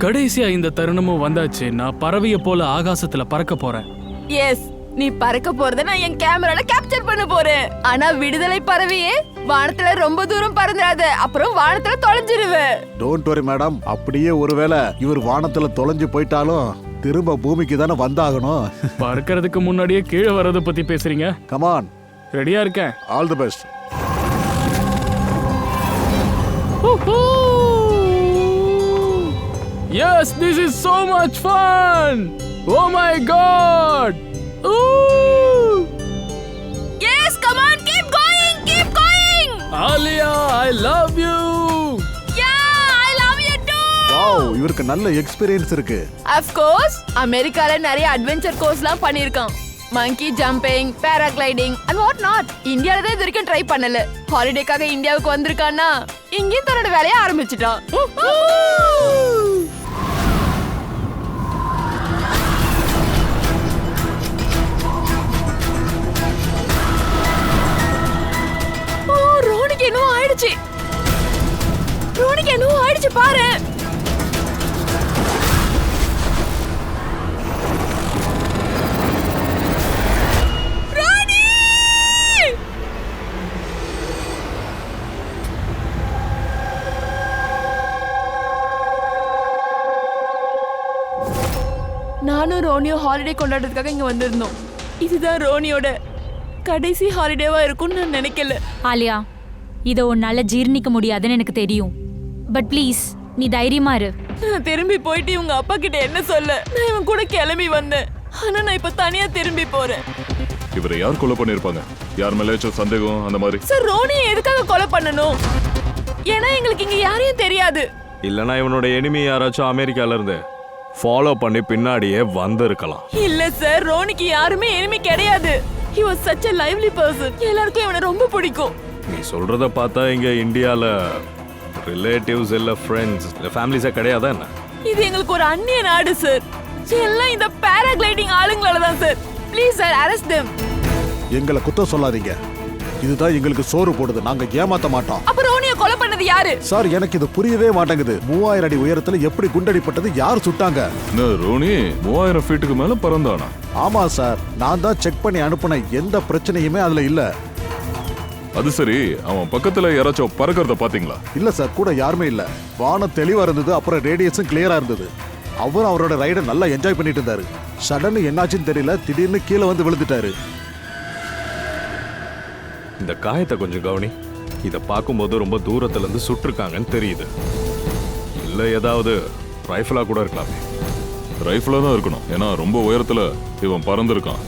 கடைசியா இந்த தருணமும் வந்தாச்சு. நான் பறவைய போல ஆகாசத்துல பறக்க போறேன். எஸ், நீ பறக்க போறத நான் என் கேமரால கேப்சர் பண்ண போறேன். ஆனா விடுதலை பறவையே வானத்துல ரொம்ப தூரம் பறந்துடாத, அப்புறம் வானத்துல தொலைஞ்சிருவ. Don't worry madam. அப்படியே ஒருவேளை இவர் வானத்துல தொலைஞ்சு போயிட்டாலும் திரும்ப பூமிக்கு தானே வந்தாகணும். பறக்கிறதுக்கு முன்னாடியே கீழே வர்றத பத்தி பேசுறீங்க. கமான், ரெடியா இருக்கேன். All the best. Yes, this is so much fun. Oh my god. Ooh. Yes, come on, keep going, keep going. Alia, I love you. Yeah, I love you too. Wow, இவருக்கு நல்ல experience இருக்கு. Of course, அமெரிக்கால நிறைய adventure கோர்ஸ்லாம் பண்ணிருக்கான். Monkey jumping, paragliding and what not. இந்தியால தான் இது வரைக்கும் ட்ரை பண்ணல. ஹாலிடேக்காக இந்தியாவுக்கு வந்திருக்கானா இங்கேயும் தன்னோட வேலையை ஆரம்பிச்சிட்டான். ரோனிக்கு என்னவோ ஆயிடுச்சு. ரோனிக்கு என்னவோ ஆயிடுச்சு பாரு. நானும் ரோனியோ ஹாலிடே கொண்டாடுறதுக்காக இங்க வந்திருந்தோம். இதுதான் ரோனியோட கடைசி ஹாலிடேவா இருக்கும்னு நான் நினைக்கல. ஆலியா, இதை உன்னால ஜீர்ணிக்க முடியாதுன்னு எனக்கு தெரியும். பட் ப்ளீஸ், நீ தைரியமா இரு. நான் திரும்பி போயிட்டு இவங்க அப்பா கிட்ட என்ன சொல்ல, நான் இவன் கூட கிளம்பி வந்தேன். ஆனா நான் இப்ப தனியா திரும்பி போறேன். இவரை யார் கொலை பண்ணிருப்பாங்க? யார் மேலேச்சும் சந்தேகம் அந்த மாதிரி? சார், ரோனியை எதுக்காக கொலை பண்ணணும்? ஏன்னா எங்களுக்கு இங்க யாரையும் தெரியாது. இல்லனா இவனோட எனிமி யாராச்சும் அமெரிக்கால இருந்து ஃபாலோ பண்ணி பின்னாடியே வந்திருக்கலாம். இல்ல சார், ரோனிக்கு யாருமே எனிமி கிடையாது. He was such a lively person. எல்லாருக்கும் இவனை ரொம்ப பிடிக்கும். நீ சொல்றத பார்த்தா இங்க இந்தியால ரிலேட்டிவ்ஸ் இல்ல ஃப்ரெண்ட்ஸ் இல்ல ஃபேமிலிஸே கிடையாதா என்ன? இது எங்களுக்கு ஒரு அந்நிய நாடு சார். எல்லாம் இந்த பேராகிளைடிங் ஆளுங்களால தான் sir. Please sir, arrest them. எங்களை குத்தம் சொல்லாதீங்க. இதுதான் எங்களுக்கு சோறு போடுது. நாங்க ஏமாத்த மாட்டோம். அப்ப ரோனியை கொலை பண்ணது யாரு? சார், எனக்கு இது புரியவே மாட்டேங்குது. 3000 அடி உயரத்துல எப்படி குண்டடிப்பட்டது? யார் சுட்டாங்க? ரோனி 3000 ஃபீட்டுக்கு மேல பறந்தானா? ஆமா சார், நான் தான் செக் பண்ணி அனுப்புன. எந்த பிரச்சனையுமே அதுல இல்ல. அது சரி, அவன் பக்கத்துல யாராச்சும் பறக்கிறத பாத்தீங்களா? இல்ல சார், கூட யாருமே இல்ல. வானம் தெளிவா இருந்தது, அப்புறம் ரேடியேஷன் கிளியரா இருந்தது. அவரும் அவரோட ரைடை நல்லா என்ஜாய் பண்ணிட்டு இருந்தாரு. சடன்னு என்னாச்சுன்னு தெரியல, திடீர்னு கீழே வந்து விழுந்துட்டாரு. இந்த காயத்தை கொஞ்சம் கவனி. இத பார்க்கும்போது ரொம்ப தூரத்துல இருந்து சுட்டிருக்காங்கன்னு தெரியுது. இல்ல ஏதாவது ரைஃபிளா கூட இருக்கலாமே. ரைஃபிளா தான் இருக்கணும், ஏன்னா ரொம்ப உயரத்துல இவன் பறந்துருக்கான்.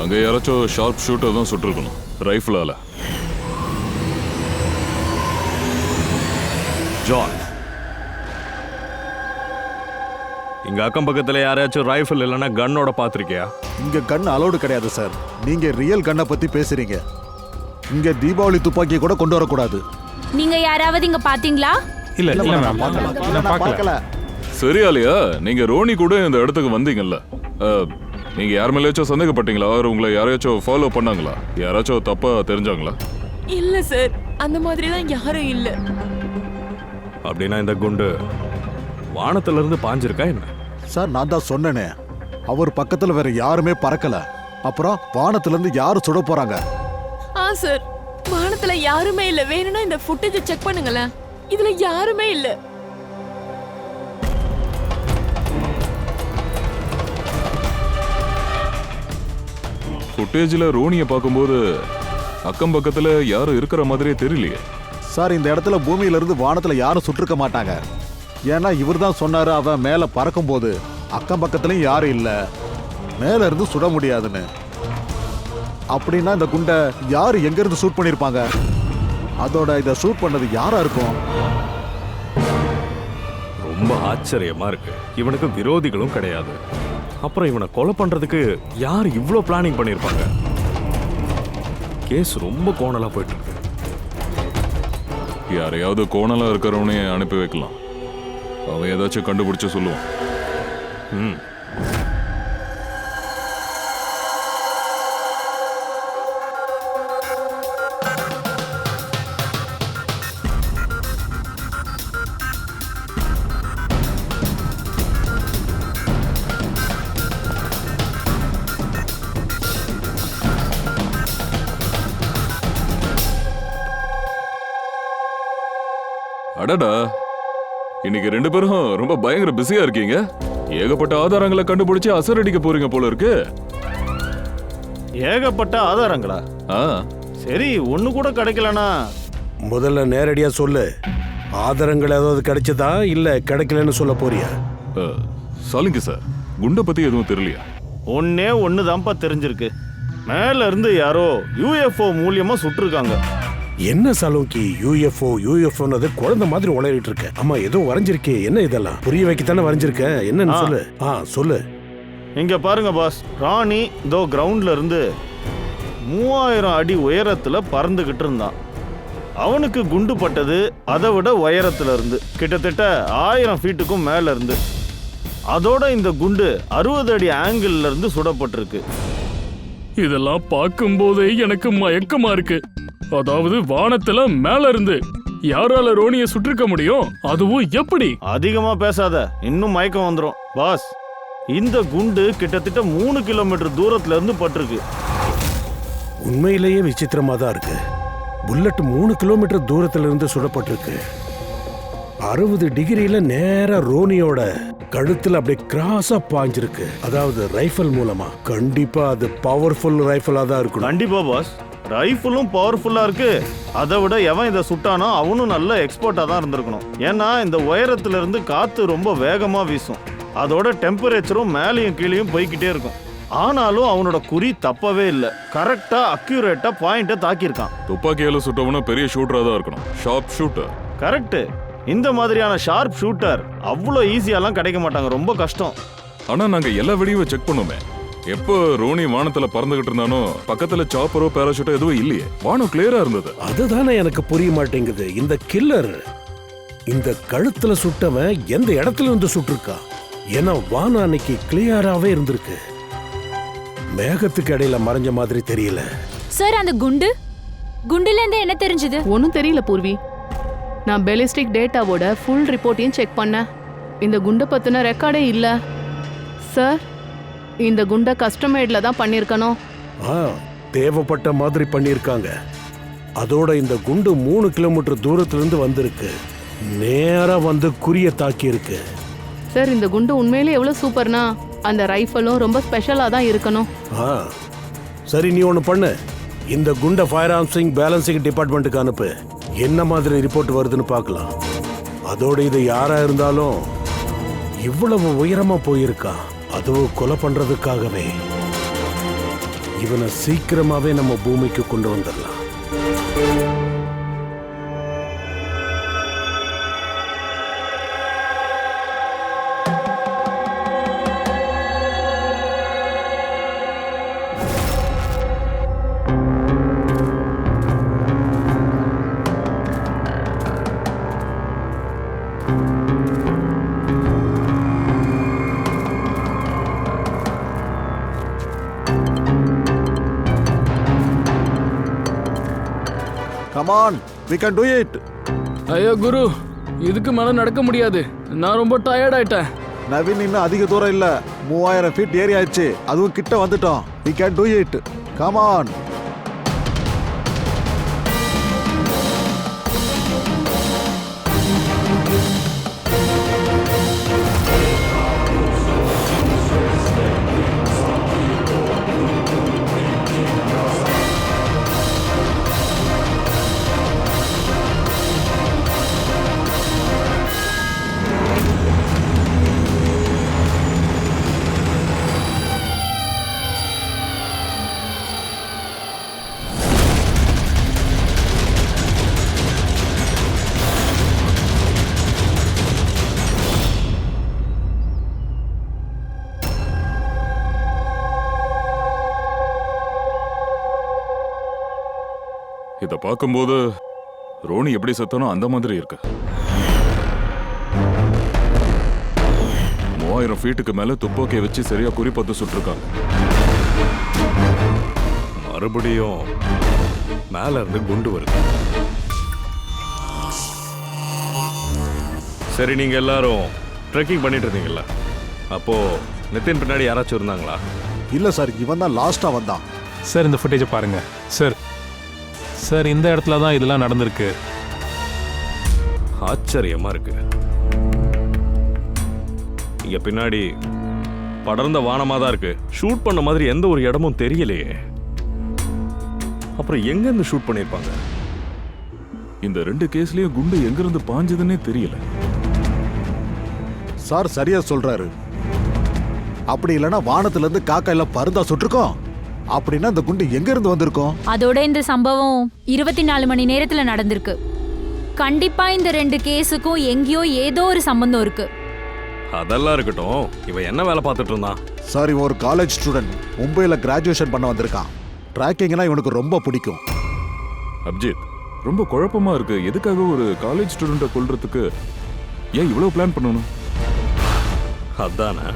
அங்க யாராச்சும் ஷார்ப் ஷூட்டர் தான் சுட்டிருக்கணும், ரைஃபிளால. ஜான், இங்க அக்கம் பக்கத்துல யாராச்சும் ரைஃபிள் இல்லைன்னா கன்னோட பாத்திருக்கியா? இங்க கன் அலோடு கிடையாது சார். நீங்க ரியல் கன்னை பத்தி பேசுறீங்க. இங்க தீபாவளி துப்பாக்கியை கூட கொண்டு வரக்கூடாது. நீங்க யாராவது இங்க பாத்தீங்களா? இல்ல இல்ல, நான் பார்க்கல. சரி ஆலியா, நீங்க ரோனி கூட இந்த இடத்துக்கு வந்தீங்கல்ல, நீங்க யார் மேலேயாச்சும் சந்தேகப்பட்டீங்களா? அவர் உங்களை யாரையாச்சும் ஃபாலோ பண்ணாங்களா? யாராச்சும் தப்பா தெரிஞ்சாங்களா? இல்ல சார், அந்த மாதிரிலாம் யாரும் இல்ல. அப்படின்னா இந்த குண்டு வானத்துல இருந்து பாஞ்சிருக்கா என்ன? சார், நான் தான் சொன்னேனே, அவர் பக்கத்துல வேற யாருமே பறக்கல. அப்புறம் வானத்துல இருந்து யாரு சுட போறாங்க? சார், வானத்துல யாருமே இல்ல. வேணும்னா இந்த ஃபுட்டேஜை செக் பண்ணுங்களேன். இதுல யாருமே இல்ல. ஃபுட்டேஜ்ல ரோனியை பார்க்கும்போது அக்கம் பக்கத்துல யாரும் இருக்கிற மாதிரியே தெரியலையே. சார், இந்த இடத்துல பூமியில இருந்து வானத்துல யாரும் சுட்டிருக்க மாட்டாங்க. ஏன்னா இவர் தான் சொன்னாரு, அவன் மேல பறக்கும் போது அக்கம் பக்கத்துலயும் யாரும் இல்ல, மேல இருந்து சுட முடியாதுன்னு. அப்படின்னா இந்த குண்டை யாரு எங்க இருந்து ஷூட் பண்ணிருப்பாங்க? அதோட இதை ஷூட் பண்ணது யாரா இருக்கும்? ரொம்ப ஆச்சரியமா இருக்கு. இவனுக்கு விரோதிகளும் கிடையாது. அப்புறம் இவனை கொலை பண்றதுக்கு யார் இவ்ளோ பிளானிங் பண்ணிருப்பாங்க? கேஸ் ரொம்ப கோணலா போயிட்டு இருக்கு. யாரையாவது கோணலா இருக்கிறவனே அனுப்பி வைக்கலாம், அவன் ஏதாச்சும் கண்டுபிடிச்சு சொல்லுவான். அடடா, இன்னைக்கு 2 பேரும் ரொம்ப பயங்கர பிஸியா இருக்கீங்க. ஏகப்பட்ட ஆதாரங்களை கண்டுபிடிச்சு அசரடிக்க போறீங்க போல இருக்கு. ஏகப்பட்ட ஆதாரங்களா? ஆ, சரி, ஒண்ணு கூட கிடைக்கலனா முதல்ல நேரடியா சொல்லு. ஆதாரங்கள் ஏதாவது கிடைச்சதா இல்ல கிடைக்கலன்னு சொல்ல போறியா? சொல்லுங்க சார், குண்டை பத்தி எதுவும் தெரியலையா? ஒன்னே ஒண்ணுதான்ப்பா தெரிஞ்சிருக்கு. மேல இருந்து யாரோ யூஎஃப்ஓ மூலியமா சுட்டிருக்காங்க. என்ன சலோங்கி யூஎஃப்ஓ குழந்தை மாதிரி உளறிட்டு இருக்க? ஆமா, ஏதோ வரைஞ்சிருக்கே. என்ன இதெல்லாம்? புரிய வைக்கத்தானே வரைஞ்சிருக்க. என்னன்னு சொல்லு. சொல்லு. இங்க பாருங்க பாஸ், ராணி இதோ கிரவுண்ட்ல இருந்து 3000 அடி உயரத்துல பறந்துகிட்டு இருந்தான். அவனுக்கு குண்டு பட்டது அதை விட உயரத்துல இருந்து, கிட்டத்தட்ட 1000 ஃபீட்டுக்கும் மேல இருந்து. அதோட இந்த குண்டு 60 அடி ஆங்கிள் இருந்து சுடப்பட்டிருக்கு. இதெல்லாம் பார்க்கும்போதே எனக்கு மயக்கமா இருக்கு. அதாவது வானத்துல மேல இருந்து யாரால ரோனிய சுட்டிருக்க முடியும்? அதுவும் எப்படி? அதிகமா பேசாத, இன்னும் மயக்கம் வந்துடும். பாஸ், இந்த குண்டு கிட்டத்தட்ட 3 கிலோமீட்டர் தூரத்துல இருந்து பட்டிருக்கு. உண்மையிலேயே விசித்திரமா தான் இருக்கு. புல்லட் 3 கிலோமீட்டர் தூரத்துல இருந்து சுடப்பட்டிருக்கு. 60 டிகிரியில நேரா ரோனியோட கழுத்துல அப்படியே கிராஸா பாஞ்சிருக்கு. அதாவது ரைஃபிள் மூலமா. கண்டிப்பா அது பவர்ஃபுல் ரைஃபிளா தான் இருக்கணும். கண்டிப்பா பாஸ், ரைஃபிளும் பவர்ஃபுல்லா இருக்கு. அதை விட எவன் இதை சுட்டானோ அவனும் நல்ல எக்ஸ்பர்ட்டா தான் இருந்திருக்கணும். ஏன்னா இந்த உயரத்துல இருந்து காத்து ரொம்ப வேகமா வீசும். அதோட டெம்பரேச்சரும் மேலேயும் கீழேயும் போய்கிட்டே இருக்கும். ஆனாலும் அவனோட குறி தப்பவே இல்லை. கரெக்டா அக்யூரேட்டா பாயிண்ட தாக்கியிருக்கான். துப்பாக்கியால சுட்டவனும் பெரிய ஷூட்டரா தான் இருக்கணும். Sharp shooter. கரெக்ட். இந்த மாதிரியான ஷார்ப் ஷூட்டர் அவ்வளோ ஈஸியாலாம் கிடைக்க மாட்டாங்க, ரொம்ப கஷ்டம். ஆனா நாங்க எல்லா வெடியும் செக் பண்ணோமே. எப்போ ரோனி வானத்துல பறந்துகிட்டு இருந்தானோ பக்கத்துல சாப்பரோ பேராஷூட்டோ எதுவும் இல்லையே. வானம் கிளியரா இருந்தது. அதுதானே எனக்கு புரிய மாட்டேங்குது. இந்த கில்லர் இந்த கழுத்துல சுட்டவன் எந்த இடத்துல இருந்து சுட்டிருக்கா? ஏன்னா வானம் அன்னைக்கு கிளியராவே இருந்திருக்கு. மேகத்துக்கு இடையில மறைஞ்ச மாதிரி தெரியல. சார், அந்த குண்டுல இருந்து என்ன தெரிஞ்சது? ஒன்றும் தெரியல பூர்வி. நான் பெலிஸ்டிக் டேட்டாவோட ஃபுல் ரிப்போர்ட்டையும் செக் பண்ணேன். இந்த குண்டை பற்றின ரெக்கார்டே இல்லை சார். இந்த குண்டை கஸ்டமேட்ல தான் பண்ணியிருக்கணும். தேவைப்பட்ட மாதிரி பண்ணியிருக்காங்க. அதோட இந்த குண்டு 3 கிலோமீட்டர் தூரத்துல இருந்து வந்திருக்கு. நேரா வந்து குறிய தாக்கி இருக்கு. சார், இந்த குண்டு உண்மையிலே எவ்வளோ சூப்பர்னா அந்த ரைஃபிளும் ரொம்ப ஸ்பெஷலாக தான் இருக்கணும். சரி, நீ ஒன்று பண்ணு. இந்த குண்டை ஃபயர் ஆர்ம்ஸிங் பேலன்சிங் டிபார்ட்மெண்ட்டுக்கு அனுப்பு. என்ன மாதிரி ரிப்போர்ட் வருதுன்னு பார்க்கலாம். அதோட இது யாரா இருந்தாலும் இவ்வளவு உயரமா போயிருக்கா, அதுவும் கொலை பண்றதுக்காகவே. இவனை சீக்கிரமாவே நம்ம பூமிக்கு கொண்டு வந்துடலாம். Come on, we can do it. ஐயோ குரு, இதுக்கு மேல நடக்க முடியாது. நான் ரொம்ப டயர்ட் ஆயிட்டேன். நவீன், இன்னும் அதிக தூரம் இல்ல. 3000 ஃபீட் ஏறி ஆயிடுச்சு. அதுவும் கிட்ட வந்துட்டோம். We can do it. Come on. இத பார்க்கும்போது ரோனி எப்படி செத்தானோ அந்த மாதிரி இருக்கு. 3000 ஃபீட்டுக்கு மேல துப்பாக்கியை வச்சு சரியா குறிப்பத்து சுட்டிருக்காங்க. மறுபடியும் மேல இருந்து குண்டு வருது. சரி, நீங்க எல்லாரும் ட்ரெக்கிங் பண்ணிட்டு இருந்தீங்கல்ல, அப்போ நிதின் பின்னாடி யாராச்சும் இருந்தாங்களா? இல்ல சார், இவன் தான் லாஸ்டா வந்தான். சார், இந்த ஃபுட்டேஜை பாருங்க சார். சார், இந்த இடத்துல தான் இதெல்லாம் நடந்திருக்கு. ஆச்சரியமா இருக்கு. இங்க பின்னாடி படர்ந்த வானமா தான் இருக்கு. ஷூட் பண்ண மாதிரி எந்த ஒரு இடமும் தெரியலையே. அப்புறம் எங்க இருந்து ஷூட் பண்ணிருப்பாங்க? இந்த 2 கேஸ்லயும் குண்டு எங்கிருந்து பாஞ்சதுன்னே தெரியல. சார் சரியா சொல்றாரு. அப்படி இல்லைன்னா வானத்துல இருந்து காக்காயில பருந்தா சுட்டிருக்கோம். அப்படின்னா இந்த குண்டு எங்க இருந்து வந்திருக்கும்? அதோட இந்த சம்பவம் 24 மணி நேரத்துல நடந்திருக்கு. கண்டிப்பா இந்த 2 கேஸுக்கும் எங்கேயோ ஏதோ ஒரு சம்பந்தம் இருக்கு. அதெல்லாம் இருக்கட்டும், இவன் என்ன வேலை பார்த்துட்டு இருந்தான்? சார், இவன் ஒரு காலேஜ் ஸ்டூடெண்ட். மும்பைல கிராஜுவேஷன் பண்ண வந்திருக்கான். ட்ராக்கிங்னா இவனுக்கு ரொம்ப பிடிக்கும். அப்ஜித், ரொம்ப குழப்பமா இருக்கு. எதுக்காக ஒரு காலேஜ் ஸ்டூடெண்ட்டை கொல்றதுக்கு ஏன் இவ்வளவு பிளான் பண்ணணும்? அதானே,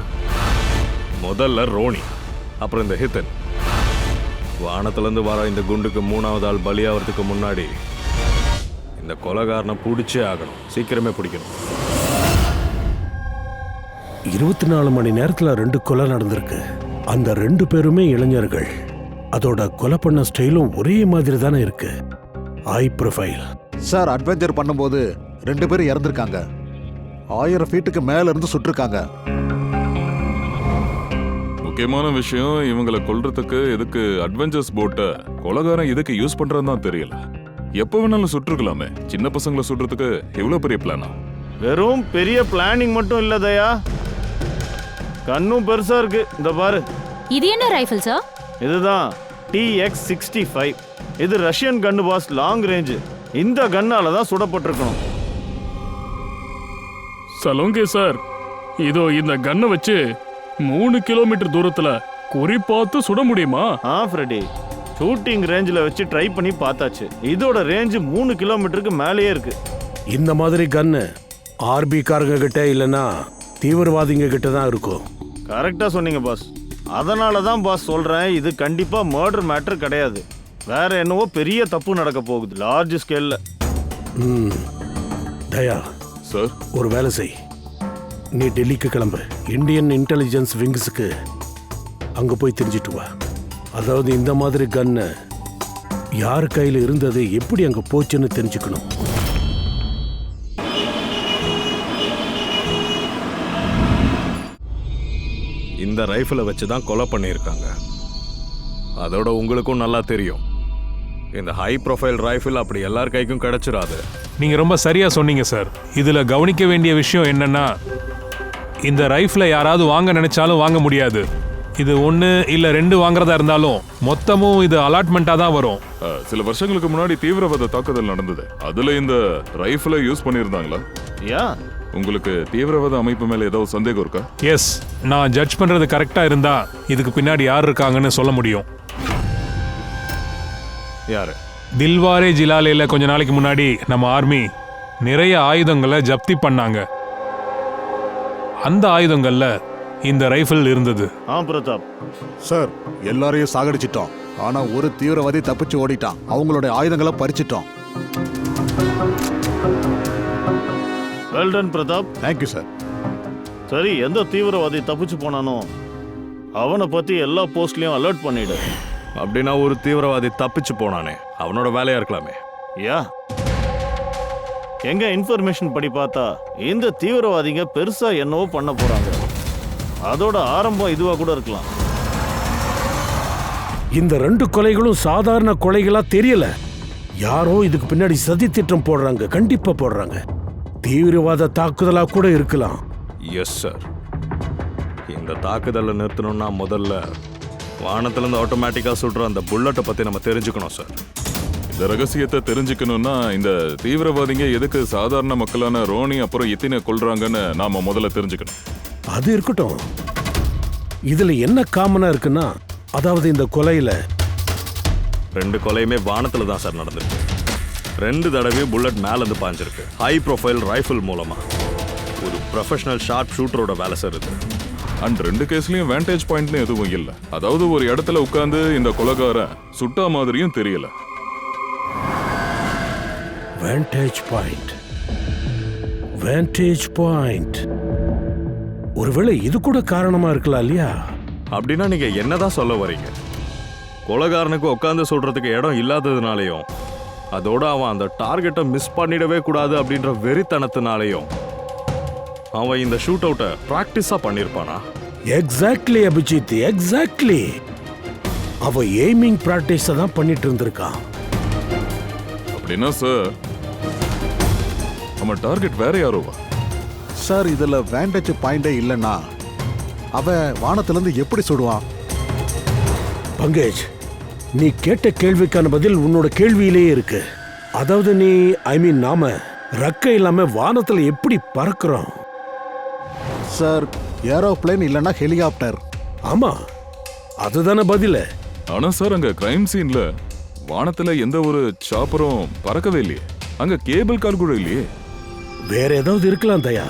முதல்ல ரோனி, அப்புறம் இந்த ஹித்தன். வானத்திலிருந்து வர இந்த குண்டுக்கு 3வது ஆள் பலியாகிறதுக்கு முன்னாடி இந்த கொலைகாரனை பிடிச்சே ஆகணும். சீக்கிரமே பிடிக்கணும். 24 மணி நேரத்துல 2 கொலை நடந்திருக்கு. அந்த 2 பேருமே இளைஞர்கள். அதோட கொலை பண்ண ஸ்டைலும் ஒரே மாதிரி தானே இருக்கு. High profile. சார், அட்வென்ச்சர் பண்ணும்போது 2 பேரும் இறந்திருக்காங்க. 1000 ஃபீட்டுக்கு மேல இருந்து சுட்டிருக்காங்க. முக்கியமான விஷயம், இவங்களை கொல்றதுக்கு எதுக்கு அட்வென்ச்சர்ஸ் போட்டை கொலைகாரன் எதுக்கு யூஸ் பண்றதுன்னு தான் தெரியல. எப்போ வேணாலும் சுட்டுருக்கலாமே. சின்ன பசங்களை சுடுறதுக்கு எவ்வளவு பெரிய பிளானா? வெறும் பெரிய பிளானிங் மட்டும் இல்ல தயா, கண்ணும் பெருசா இருக்கு. இந்த பாரு, இது என்ன ரைஃபிள் சார்? இதுதான் TX-65. இது ரஷ்யன் கன்னு பாஸ், லாங் ரேஞ்சு. இந்த கன்னால தான் சுடப்பட்டிருக்கணும். சலோங்கே சார், இதோ இந்த கன்னை வச்சு 3 கிலோமீட்டர் தூரத்துல குறி பார்த்து சுட முடியுமா? ஃப்ரெடி, ஷூட்டிங் ரேஞ்சில் வச்சு ட்ரை பண்ணி பார்த்தாச்சு. இதோட ரேஞ்சு 3 கிலோமீட்டருக்கு மேலேயே இருக்கு. இந்த மாதிரி கன்னு ஆர்பி காரங்க கிட்ட இல்லைன்னா தீவிரவாதிங்க கிட்ட தான் இருக்கும். கரெக்டா சொன்னீங்க பாஸ். அதனால தான் பாஸ் சொல்றேன், இது கண்டிப்பா மர்டர் மேட்டர் கிடையாது. வேற என்னவோ பெரிய தப்பு நடக்க போகுது, லார்ஜ் ஸ்கேல்ல. தயா சார், ஒரு வேலை செய். நீ டெல்லிக்கு கிளம்பு. இந்தியன் இன்டெலிஜென்ஸ் விங்ஸுக்கு அங்க போய் தெரிஞ்சிட்டு வா. அதாவது இந்த மாதிரி கன்னு யார் கையில் இருந்தது, எப்படி அங்க போச்சுன்னு தெரிஞ்சுக்கணும். இந்த ரைஃபிளை வச்சு தான் கொலை பண்ணியிருக்காங்க. அதோட உங்களுக்கும் நல்லா தெரியும், இந்த ஹை ப்ரொஃபைல் ரைஃபிள் அப்படி எல்லார் கைக்கும் கிடைச்சிடாது. நீங்க ரொம்ப சரியா சொன்னீங்க சார். இதுல கவனிக்க வேண்டிய விஷயம் என்னன்னா, இந்த ரைஃபிளை யாராவது வாங்க நினைச்சாலும் வாங்க முடியாது. இது 1 இல்ல 2 வாங்குறதா இருந்தாலும் மொத்தமும் இது அலாட்மெண்டா தான் வரும். சில வருஷங்களுக்கு முன்னாடி தீவிரவாத தாக்குதல் நடந்தது. அதுல இந்த ரைஃபிளை யூஸ் பண்ணியிருந்தாங்களா? யா, உங்களுக்கு தீவிரவாத அமைப்பு மேல ஏதாவது சந்தேகம் இருக்கா? எஸ், நான் ஜட்ஜ் பண்றது கரெக்டா இருந்தா இதுக்கு பின்னாடி யார் இருக்காங்கன்னு சொல்ல முடியும். யாரு? தில்வாரே ஜிலாலேல கொஞ்ச நாளைக்கு முன்னாடி நம்ம ஆர்மி நிறைய ஆயுதங்களை ஜப்தி பண்ணாங்க. அந்த ஆயுதங்கள்ல இந்த ரைஃபிள் இருந்தது. பிரதாப் சார், எல்லாரையும் சாகடிச்சிட்டோம். ஆனா ஒரு தீவிரவாதி தப்பிச்சு ஓடிட்டான். அவங்களுடைய ஆயுதங்களை பறிச்சிட்டோம். Well done Pratap. Thank you sir. சரி, எந்த தீவிரவாதி தப்பிச்சு போனானோ அவனை பத்தி எல்லா போஸ்ட்லயும் அலர்ட் பண்ணிடு. அப்படின்னா ஒரு தீவிரவாதி தப்பிச்சு போனானே, அவனோட வேலையா இருக்கலாமே. யா, எங்க இன்ஃபர்மேஷன் படி பார்த்தா இந்த தீவிரவாதிங்க பெருசா என்னவோ பண்ண போறாங்க. அதோட ஆரம்பம் இதுவா கூட இருக்கலாம். இந்த 2 கொலைகளும் சாதாரண கொலைகளா தெரியல. யாரோ இதுக்கு பின்னாடி சதி திட்டம் போடுறாங்க. கண்டிப்பா போடுறாங்க. தீவிரவாத தாக்குதலா கூட இருக்கலாம். Yes sir. இந்த தாக்குதலை நிறுத்தணும்னா முதல்ல வானத்திலிருந்து ஆட்டோமேட்டிக்கா சுடுற அந்த புல்லட்டை பத்தி நம்ம தெரிஞ்சுக்கணும் சார். இந்த ரகசியத்தை தெரிஞ்சுக்கணும்னா இந்த தீவிரவாதிங்க எதுக்கு சாதாரண மக்களான ரோனி அப்புறம் இத்தினை கொல்றாங்கன்னு நாம முதல்ல தெரிஞ்சுக்கணும். அது இருக்கட்டும், இதுல என்ன காமனா இருக்குன்னா, அதாவது இந்த கொலையில 2 கொலையுமே வானத்துல தான் சார் நடந்திருக்கு. 2 தடவையும் புல்லட் மேல இருந்து பாஞ்சிருக்கு. ஹை ப்ரொஃபைல் ரைஃபிள் மூலமா. ஒரு ப்ரொஃபஷனல் ஷார்ப் ஷூட்டரோட வேலை சார் இது. அண்ட் 2 கேஸ்லயும் வேண்டேஜ் பாயிண்ட்னு எதுவும் இல்ல. அதாவது ஒரு இடத்துல உட்கார்ந்து இந்த கொலைகாரன் சுட்டா மாதிரியும் தெரியல. Vantage point. Vantage point. ஒருவேளை இது கூட காரணமா இருக்கலாம் இல்லையா? அப்படின்னா நீங்க என்னதான் சொல்ல வரீங்க? கொலைகாரனுக்கு உட்காந்து சொல்றதுக்கு இடம் இல்லாததுனாலையும் அதோட அவன் அந்த டார்கெட்டை மிஸ் பண்ணிடவே கூடாது அப்படின்ற வெறித்தனத்தினாலையும் அவன் இந்த ஷூட் அவுட்டை ப்ராக்டிஸா பண்ணியிருப்பானா? Exactly Abhijit, exactly. அவ எய்மிங் பிராக்டிஸ் தான் பண்ணிட்டு இருந்திருக்கான். அப்படின்னா சார் நம்ம டார்கெட் வேற யாரோவா? சார் இதுல வேண்டேஜ் பாயிண்டே இல்லைன்னா அவன் வானத்திலிருந்து எப்படி சுடுவான்? பங்கேஜ், நீ கேட்ட கேள்விக்கான பதில் உன்னோட கேள்வியிலேயே இருக்கு. அதாவது நாம ரெக்கை இல்லாம வானத்துல எப்படி பறக்கிறோம்? சார் ஏரோப்ளேன் இல்லைன்னா ஹெலிகாப்டர். ஆமா, அதுதானே பதில. ஆனா சார் அங்க கிரைம் சீன்ல வானத்துல எந்த ஒரு சாப்பரும் பறக்கவே இல்லையே. அங்க கேபிள் கார் கூட இல்லையே. வேற ஏதாவது இருக்கலாம் தயா,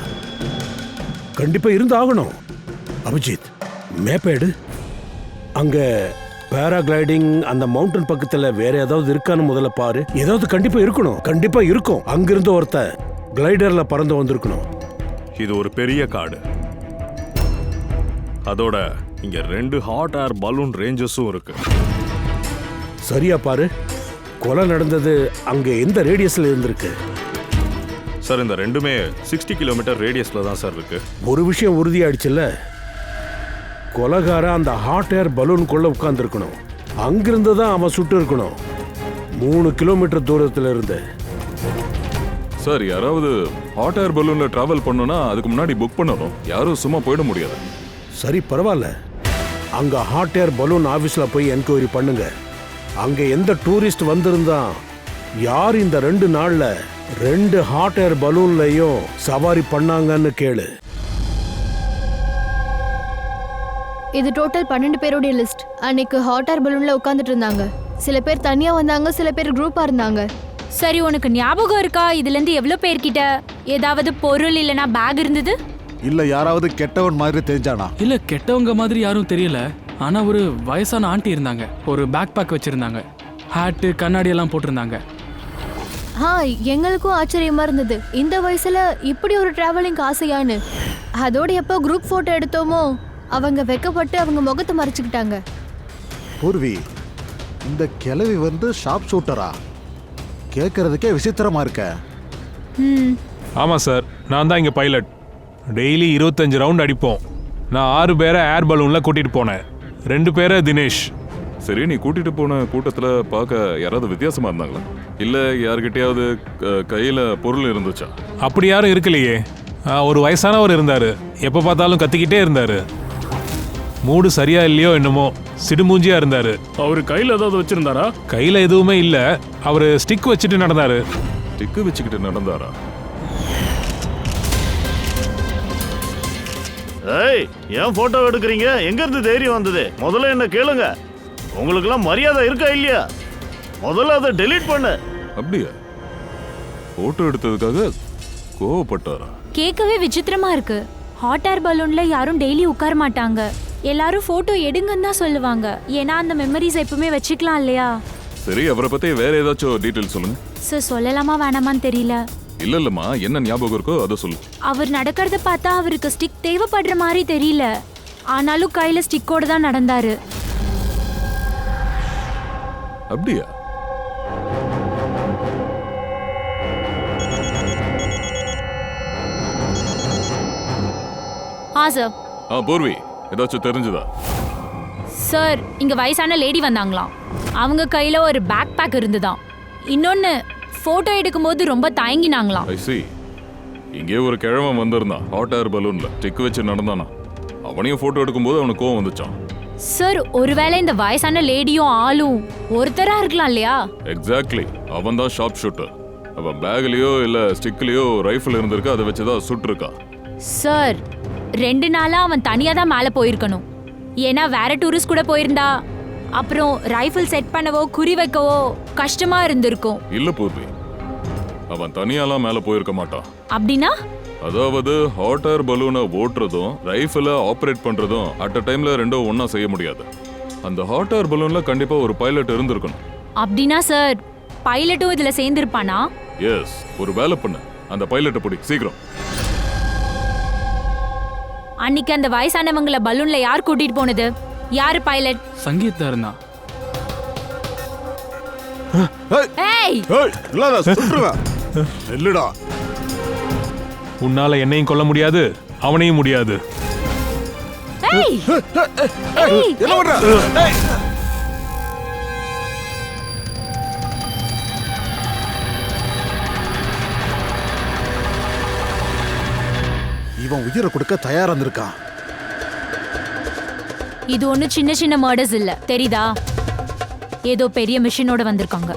கண்டிப்பா இருந்து ஆகணும். அபிஜித், மேப்பேடு அங்க பேராகிளைடிங் அந்த மவுண்டன் பக்கத்துல வேற ஏதாவது இருக்கான்னு முதல்ல பாரு. ஏதாவது கண்டிப்பா இருக்கணும், கண்டிப்பா இருக்கும். அங்கிருந்து ஒருத்த கிளைடர்ல பறந்து வந்திருக்கணும். இது ஒரு பெரிய காடு. அதோட இங்க 2 ஹாட் ஏர் பலூன் ரேஞ்சஸும் இருக்கு. சரியா பாரு, கொலை நடந்தது அங்க எந்த ரேடியஸ்ல இருந்திருக்கு? சார் இந்த ரெண்டுமே 60 கிலோமீட்டர் ரேடியஸ்ல தான் சார் இருக்கு. ஒரு விஷயம் உறுதியாயிடுச்சுல்ல, கொலைகார அந்த ஹாட் ஏர் பலூனுக்குள்ள உட்கார்ந்துருக்கணும். அங்கிருந்து தான் அவன் சுட்டு இருக்கணும், 3 கிலோமீட்டர் தூரத்துல இருந்து. சார் யாராவது ஹாட் ஏர் பலூன்ல டிராவல் பண்ணனும்னா அதுக்கு முன்னாடி புக் பண்ணணும். யாரும் சும்மா போயிட முடியாது. சரி பரவாயில்ல, அங்க ஹாட் ஏர் பலூன் ஆபீஸ்ல போய் என்கொயரி பண்ணுங்க. அங்க எந்த டூரிஸ்ட் வந்திருந்தான், யார் இந்த 2 நாள்ல 2 ஹாட் ஏர் பலூன்லயும் சவாரி பண்ணாங்கன்னு கேளு. இது டோட்டல் 12 பேருடைய லிஸ்ட். அன்னைக்கு ஹாட் ஏர் பலூன்ல உட்கார்ந்துட்டு இருந்தாங்க. சில பேர் தனியா வந்தாங்க, சில பேர் குரூப்பா இருந்தாங்க. சரி, உனக்கு ஞாபகம் இருக்கா இதுல இருந்து எவ்வளவு பேர்கிட்ட ஏதாவது பொருள் இல்லனா பேக் இருந்தது? இல்ல யாராவது கெட்டவன் மாதிரி தெரிஞ்சானா? இல்ல கெட்டவங்க மாதிரி யாரும் தெரியல. ஆனா ஒரு வயசான ஆண்டி இருந்தாங்க. ஒரு பேக் பேக் வச்சிருந்தாங்க. ஹேட்டு கண்ணாடி எல்லாம் போட்டிருந்தாங்க. எங்களுக்கும் ஆச்சரியமா இருந்தது, இந்த வயசுல இப்படி ஒரு டிராவலிங் ஆசையான்னு. அதோட எப்போ குரூப் போட்டோ எடுத்தோமோ அவங்க வெக்கப்பட்டு அவங்க முகத்தை மறைச்சுக்கிட்டாங்க. பூர்வி, இந்த கிழவி வந்து ஷார்ப் ஷூட்டரா? கேட்கறதுக்கே விசித்திரமா இருக்க. ஆமா சார், நான் தான் இங்க பைலட். டெய்லி 25 ரவுண்ட் அடிப்போம். நான் 6 பேரை ஏர் பலூன்ல கூட்டிட்டு போனேன். 2 பேரை தினேஷ். சரி, நீ கூட்டிட்டு போன கூட்டத்துல பார்க்க யாராவது வித்தியாசமா இருந்தாங்களா? இல்ல யார்கிட்டயாவது கையில பொருள் இருந்துச்சா? அப்படி யாரும் இருக்கலையே. ஒரு வயசானவர் இருந்தாரு, எப்ப பார்த்தாலும் கத்திக்கிட்டே இருந்தாரு. மூடு சரியா இல்லையோ என்னமோ, சிடுமூஞ்சியா இருந்தாரு. அவரு கையில ஏதாவது வச்சிருந்தாரா? கையில எதுவுமே இல்ல, அவரு ஸ்டிக் வச்சுட்டு நடந்தாரு. ஸ்டிக் வச்சுக்கிட்டு நடந்தாரா? ஏய், ஏன் போட்டோ எடுக்கிறீங்க? எங்க இருந்து தைரியம் வந்தது? முதல்ல என்ன கேளுங்க. உங்களுக்கெல்லாம் மரியாதை இருக்கா இல்லையா? முதல்ல அதை டெலீட் பண்ணு. அப்படியா? போட்டோ எடுத்ததுக்காக கோவப்பட்டாரா? கேட்கவே விசித்திரமா இருக்கு. ஹாட் ஏர் பலூன்ல யாரும் டெய்லி உட்கார மாட்டாங்க. எல்லாரும் போட்டோ எடுங்கன்னு தான் சொல்லுவாங்க. ஏன்னா அந்த மெமரிஸ் எப்பவுமே வச்சுக்கலாம் இல்லையா? சரி, அவரை பத்தி வேற ஏதாச்சும் டீடைல் சொல்லுங்க. சார் சொல்லலாமா வேணாமான்னு தெரியல. இல்லம்மா, என்ன ஞாபகம் இருக்கோ அதை சொல்லு. அவர் நடக்கிறத பார்த்தா அவருக்கு ஸ்டிக் தேவைப்படுற மாதிரி தெரியல. ஆனாலும் கையில ஸ்டிக்கோட தான் நடந்தாரு. அப்படியா? சார். பூர்வி, ஏதாச்சும் தெரிஞ்சுதா? சார், இங்க வயசான லேடி வந்தாங்களாம். அவங்க கையில ஒரு பேக் பேக் இருந்துதான். இன்னொன்னு, போட்டோ எடுக்கும்போது ரொம்ப தயங்கினாங்களாம். ஐ see. இங்கே ஒரு கிழவன் வந்திருந்தான் ஹாட் ஏர் பலூன்ல ஸ்டிக் வச்சு நடந்தானா. அவனையும் போட்டோ எடுக்கும்போது அவனுக்கு கோவம் வந்துச்சான். சார், ஒருவேளை இந்த வயசான லேடியும் ஆளும் ஒருத்தரா இருக்கலாம் இல்லையா? எக்ஸாக்ட்லி, அவன் தான் ஷார்ப் ஷூட்டர். அவன் பேக்லயோ இல்ல ஸ்டிக்லயோ ரைஃபிள் இருந்திருக்கு, அதை வச்சுதான் சுட்டிருக்கான். சார், 2 நாளா அவன் தனியா தான் மேல போயிருக்கணும். ஏன்னா வேற டூரிஸ்ட் கூட போயிருந்தா அப்புறம் ரைஃபிள் செட் பண்ணவோ குறி வைக்கவோ கஷ்டமா இருந்திருக்கும். இல்ல பூர்வி, அவன் தனியாலாம் மேல போயிருக்க மாட்டான். அப்படின்னா? அதாவது ஹாட் ஏர் பலூனை ஓட்டுறதும் ரைஃபிளை ஆப்ரேட் பண்றதும் அட் அ டைம்ல ரெண்டும் ஒன்னா செய்ய முடியாது. அந்த ஹாட் ஏர் பலூன்ல கண்டிப்பா ஒரு பைலட் இருந்திருக்கணும். அப்படின்னா சார், பைலட்டும் இதுல சேர்ந்திருப்பானா? எஸ், ஒரு வேலை பண்ணு, அந்த பைலட்டை பிடி சீக்கிரம். அன்னைக்கு அந்த வயசானவங்கள பலூன்ல யார் கூட்டிட்டு போனது? யாரு பைலட்? சங்கீதா இருந்தா. ஏய் இல்லாத சுற்றுவேன். நெல்லுடா. உன்னால என்னையும் கொல்ல முடியாது, அவனையும் முடியாது. ஏய் ஏய் என்ன பண்ற? ஏய். இவன் உயிரை கொடுக்க தயாரா இருந்திருக்கான். இது ஒண்ணு சின்ன சின்ன மர்டர்ஸ் இல்ல, தெரியுதா? ஏதோ பெரிய மிஷனோட வந்திருக்காங்க.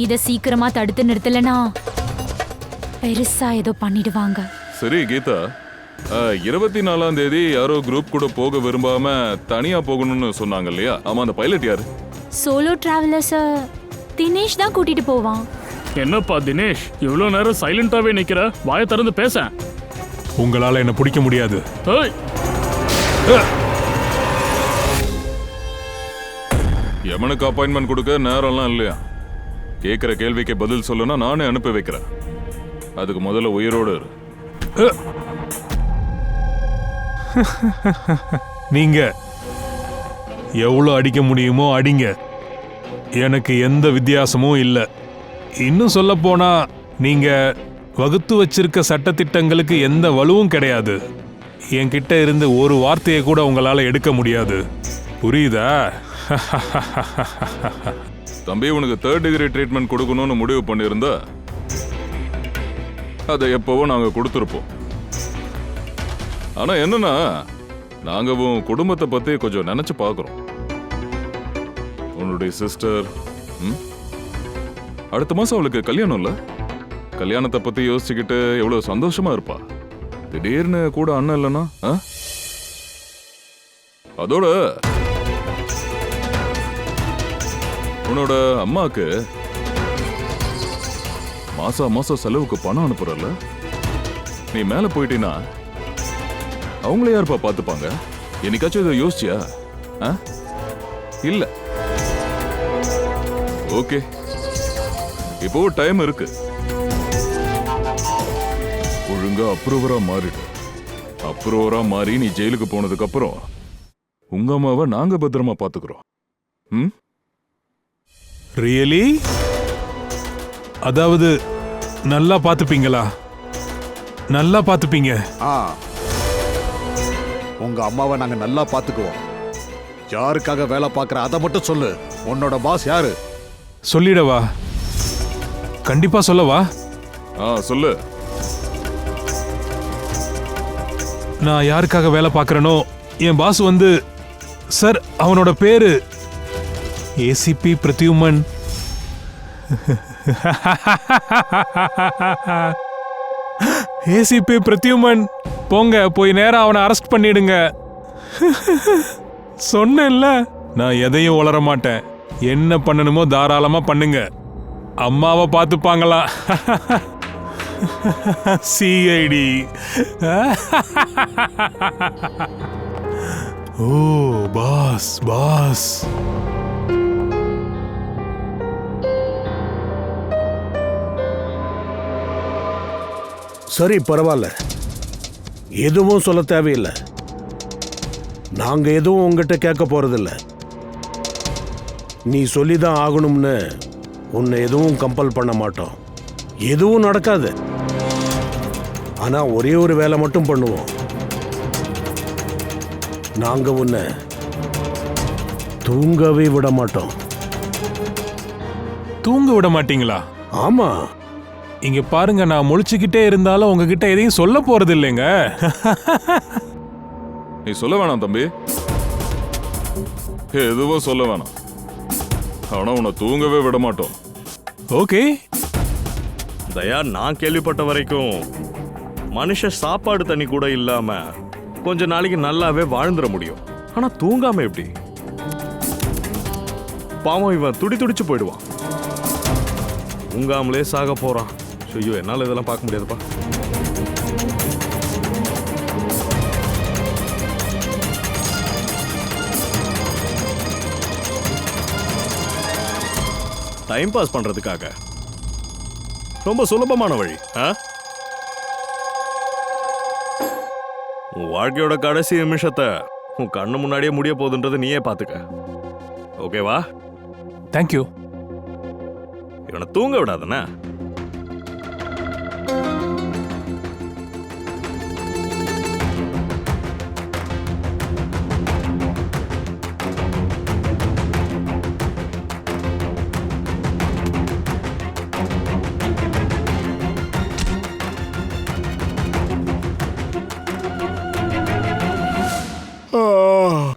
இத சீக்கிரமா தடுத்து நிறுத்தலனா பெருசா ஏதோ பண்ணிடுவாங்க. சரி கீதா, 24ஆம் தேதி யாரோ குரூப் கூட போக விரும்பாம தனியா போகணும்னு சொன்னாங்க இல்லையா? ஆமா, அந்த பைலட் யாரு? சோலோ டிராவலர்ஸ் தினேஷ் தான் கூட்டிட்டு போவான். என்னப்பா தினேஷ், இவ்வளவு நேரம் சைலண்டாவே நிக்கிற? வாயை திறந்து பேச. உங்களால என்ன பிடிக்க முடியாது. ஏய், எமனுக்கு அப்பாயின்மெண்ட் கொடுக்க நேரம்லாம் இல்லையா? கேட்குற கேள்விக்கு பதில் சொல்லுனா நானே அனுப்பி வைக்கிறேன். அதுக்கு முதல்ல உயிரோடு இரு. நீங்க எவ்வளோ அடிக்க முடியுமோ அடிங்க, எனக்கு எந்த வித்தியாசமும் இல்லை. இன்னும் சொல்ல போனா நீங்க வகுத்து வச்சிருக்க சட்டத்திட்டங்களுக்கு எந்த வலுவும் கிடையாது. என்கிட்ட இருந்து ஒரு வார்த்தையை கூட உங்களால எடுக்க முடியாது. புரியுதா? தம்பி, உனக்கு 3rd டிகிரி ட்ரீட்மெண்ட் கொடுக்கணும்னு முடிவு பண்ணியிருந்தா அதை எப்பவோ நாங்கள் கொடுத்துருப்போம். ஆனா என்னன்னா, நாங்க உன் குடும்பத்தை பத்தி கொஞ்சம் நினைச்சு பார்க்குறோம். உன்னுடைய சிஸ்டர் அடுத்த மாசம் அவளுக்கு கல்யாணம் இல்ல? கல்யாணத்தை பத்தி யோசிச்சுக்கிட்டு எவ்வளவு சந்தோஷமா இருப்பா. திடீர்னு கூட அண்ணன் இல்லைன்னா அதோட உன்னோட அம்மாக்கு மாசம் செலவுக்கு பணம் அனுப்புறல, நீ மேல போயிட்டீன்னா அவங்கள யாருப்பா பார்த்துப்பாங்க? என்னைக்காச்சும் இதை யோசிச்சியா? இல்ல. ஓகே, இப்போ டைம் இருக்கு. ஒழுங்கா அப்ரூவரா மாறிடு. அப்ரூவரா மாறி நீ ஜெயிலுக்கு போனதுக்கு அப்புறம் உங்க அம்மாவை நாங்க பத்திரமா பாத்துக்கிறோம். ரியலி? அதாவது நல்லா பார்த்துப்பீங்களா? நல்லா பார்த்துப்பீங்க. உங்க அம்மாவை நாங்க நல்லா பாத்துக்குவோம். யாருக்காக வேலை பார்க்கற அதை மட்டும் சொல்லு. உன்னோட பாஸ் யாரு? சொல்லிடவா? கண்டிப்பா சொல்லவா? சொல்லு. நான் யாருக்காக வேலை பார்க்கறேனோ என் பாஸ் வந்து சார், அவனோட பேரு ஏசிபி பிரத்யுமன். ஏசிபி பிரத்யுமன், போங்க போய் நேரா அவனை அரெஸ்ட் பண்ணிடுங்க. சொன்னேன்ல, நான் எதையும் உளர மாட்டேன். என்ன பண்ணணுமோ தாராளமா பண்ணுங்க. அம்மாவை பார்த்துப்பாங்களா? சிஐடி. ஓ பாஸ், பாஸ். சரி, பரவாயில்ல. எதுவும் சொல்ல தேவையில்லை. நாங்க எதுவும் உங்ககிட்ட கேட்க போறதில்ல. நீ சொல்லிதான் ஆகணும்னு உன்னை எதுவும் கம்பல் பண்ண மாட்டோம். எதுவும் நடக்காது. ஆனா ஒரே ஒரு வேலை மட்டும் பண்ணுவோம். நாங்க உன்னை தூங்கவே விட மாட்டோம். தூங்க விட மாட்டீங்களா? ஆமா. இங்க பாருங்க, நான் முழிச்சுக்கிட்டே இருந்தாலும் உங்ககிட்ட எதையும் சொல்ல போறது இல்லைங்க. நீ சொல்ல வேணாம் தம்பி, எதுவும் சொல்ல வேணாம். ஆனா உன்னை தூங்கவே விட மாட்டோம். ஓகே. தயா, நான் கேள்விப்பட்ட வரைக்கும் மனுஷ சாப்பாடு தண்ணி கூட இல்லாம கொஞ்ச நாளைக்கு நல்லாவே வாழ்ந்துட முடியும். ஆனா தூங்காம எப்படி? பாவம், இவன் துடிச்சு போயிடுவான். தூங்காமலே சாக போறான். ஐயோ, என்னால இதெல்லாம் பார்க்க முடியாதுப்பா. டைம் பாஸ் பண்றதுக்காக ரொம்ப சுலபமான வழி. உன் வாழ்க்கையோட கடைசி நிமிஷத்தை உன் கண்ணு முன்னாடியே முடிய போகுதுன்றது நீயே பாத்துக்க. ஓகேவா? தேங்க்யூ. இவனை தூங்க விடாதண்ணா.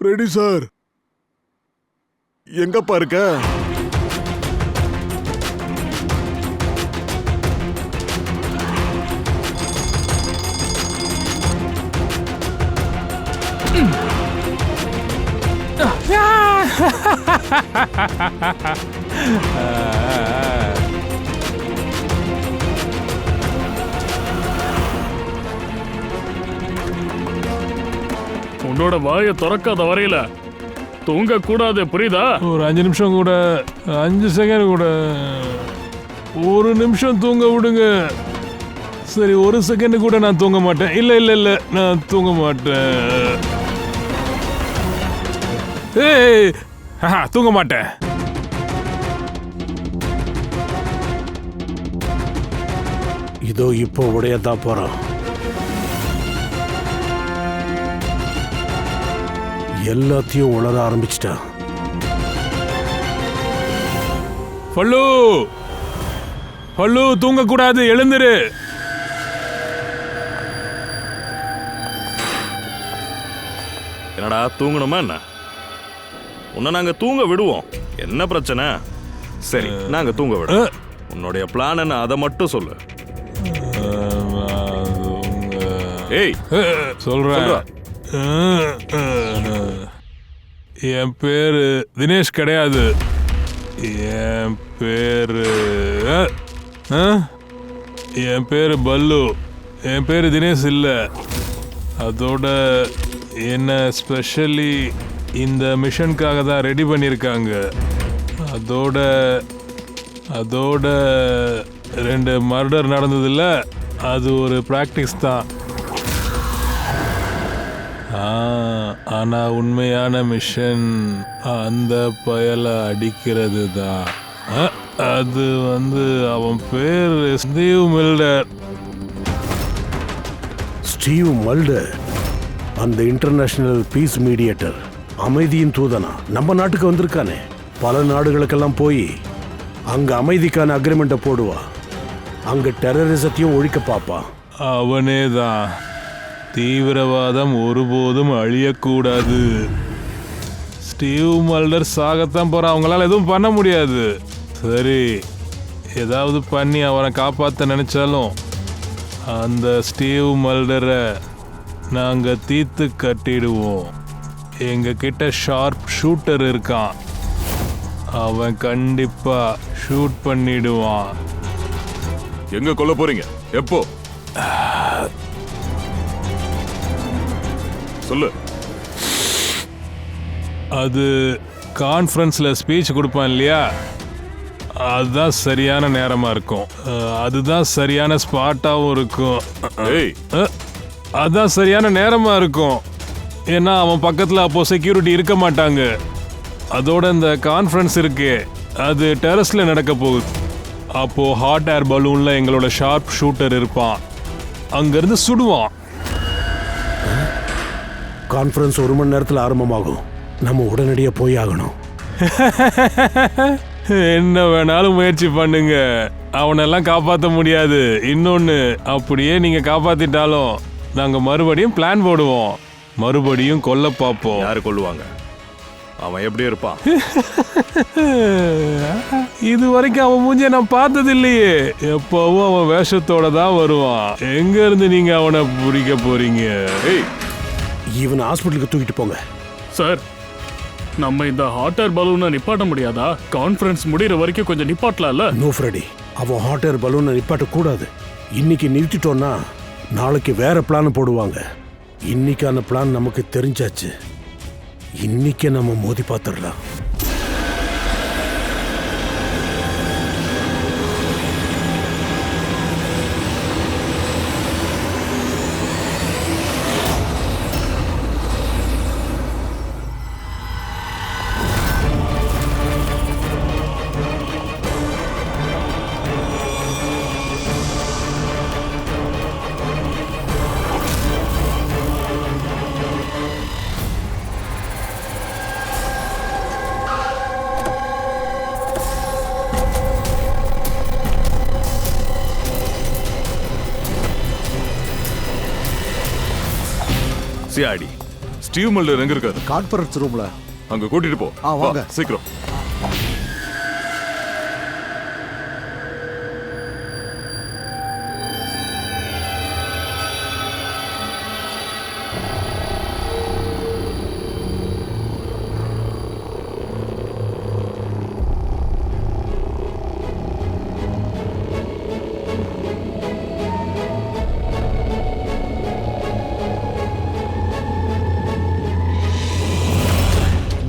Ready sir. எங்கப்பா இருக்க? உன்னோட வாயை திறக்காத வரையில தூங்க கூடாது, புரியுதா? ஒரு 5 நிமிஷம் கூட, 5 செகண்ட் கூட, 1 நிமிஷம் தூங்க விடுங்க. சரி, 1 செகண்ட் கூட நான் தூங்க மாட்டேன். இல்ல இல்ல இல்ல, நான் தூங்க மாட்டேன். ஏய், தூங்க மாட்டேன். இதோ இப்போ உடையத்தான் போறான். எல்லாத்தையும் உளர ஆரம்பிச்சிட்டான். பல்லு, பல்லு, தூங்க கூடாது, எழுந்துரு. என்னடா தூங்கணுமா என்ன? உன்னை நாங்க தூங்க விடுவோம். என்ன பிரச்சனை? சரி, நாங்க தூங்க விடுவோம். உன்னுடைய பிளான் என்ன, அதை மட்டும் சொல்லு. ஏய், சொல்றேன். என் பேரு தினேஷ் கிடையாது. என் பேரு என் பேரு பல்லு. என் பேரு தினேஷ் இல்ல. அதோட என்ன ஸ்பெஷலி இந்த மிஷனுக்காக தான் ரெடி பண்ணியிருக்காங்க. அதோட அதோட 2 மர்டர் நடந்ததில்ல, அது ஒரு ப்ராக்டிஸ் தான். ஆனா உண்மையான மிஷன் அந்த பயலை அடிக்கிறது தான். அது அவன் பேர் ஸ்டீவ் மில்டர். ஸ்டீவ் மல்டர் அந்த இன்டர்நேஷனல் பீஸ் மீடியேட்டர், அமைதியின் தூதனா நம்ம நாட்டுக்கு வந்திருக்கானே. பல நாடுகளுக்கெல்லாம் போய் அங்க அமைதிக்கான அக்ரிமெண்ட்டை போடுவா. அங்க டெரரிசத்தையும் ஒழிக்க பார்ப்பான். அவனே தான். தீவிரவாதம் ஒருபோதும் அழியக்கூடாது. ஸ்டீவ் மல்டர் சாகத்தான் போறான். அவங்களால எதுவும் பண்ண முடியாது. சரி, ஏதாவது பண்ணி அவனை காப்பாற்ற நினைச்சாலும் அந்த ஸ்டீவ் மல்டரை நாங்க தீர்த்து கட்டிடுவோம். எங்க கிட்ட ஷார்ப் ஷூட்டர் இருக்கான். அவன் கண்டிப்பா ஷூட் பண்ணிடுவான். எங்க கொல்ல போறீங்க? எப்போ? சொல்லு. அது கான்ஃபரன்ஸ்ல ஸ்பீச் கொடுப்பான் இல்லையா, அதுதான் சரியான நேரமா இருக்கும். அதுதான் சரியான ஸ்பாட்டாவும் இருக்கும். ஏய், அதுதான் சரியான நேரமா இருக்கும். ஏன்னா அவன் பக்கத்துல அப்போ செக்யூரிட்டி இருக்க மாட்டாங்க. அதோட இந்த கான்ஃபரன்ஸ் இருக்கே, அது டெரஸ்ல நடக்க போகுது. அப்போ ஹாட் ஏர் பலூன்ல எங்களோட ஷார்ப் ஷூட்டர் இருப்பான். அங்கிருந்து சுடுவான். கான்ஃபரன்ஸ் 1 மணி நேரத்தில் ஆரம்பமாகும். நம்ம உடனடியாக போய் ஆகணும். என்ன வேணாலும் முயற்சி பண்ணுங்க, அவனெல்லாம் காப்பாற்ற முடியாது. இன்னொன்னு, அப்படியே நீங்க காப்பாத்திட்டாலும் நாங்க மறுபடியும் பிளான் போடுவோம். மறுபடியும் கொல்ல பார்ப்போம். யாரு கொல்லுவாங்க? அவன் எப்படி இருப்பான்? இது வரைக்கும் அவன் மூஞ்சிய நான் பார்த்தது இல்லையே. எப்பவும் அவன் வேஷத்தோட தான் வருவான். எங்க இருந்து நீங்க அவனை பிடிக்க போறீங்க? ஏய், இவனை ஹாஸ்பிட்டலுக்கு தூக்கிட்டு போங்க. சார், நம்ம இந்த ஹாட் ஏர் பலூனை நிப்பாட்ட முடியாதா? கான்ஃபரன்ஸ் முடிகிற வரைக்கும் கொஞ்சம் நிப்பாட்டலாம்ல? நோ ஃப்ரெடி, அவன் ஹாட் ஏர் பலூனை நிப்பாட்டக்கூடாது. இன்னைக்கு நிறுத்திட்டோன்னா நாளைக்கு வேற பிளான் போடுவாங்க. இன்னைக்கான பிளான் நமக்கு தெரிஞ்சாச்சு. இன்னைக்கே நம்ம மோதி பார்த்துடலாம். சிஆடி ஸ்டீவ் மல்டர் எங்க இருக்காரு? கான்ஃபரன்ஸ் ரூம்ல. அங்க கூட்டிட்டு போ. வாங்க. வா, சீக்கிரம்.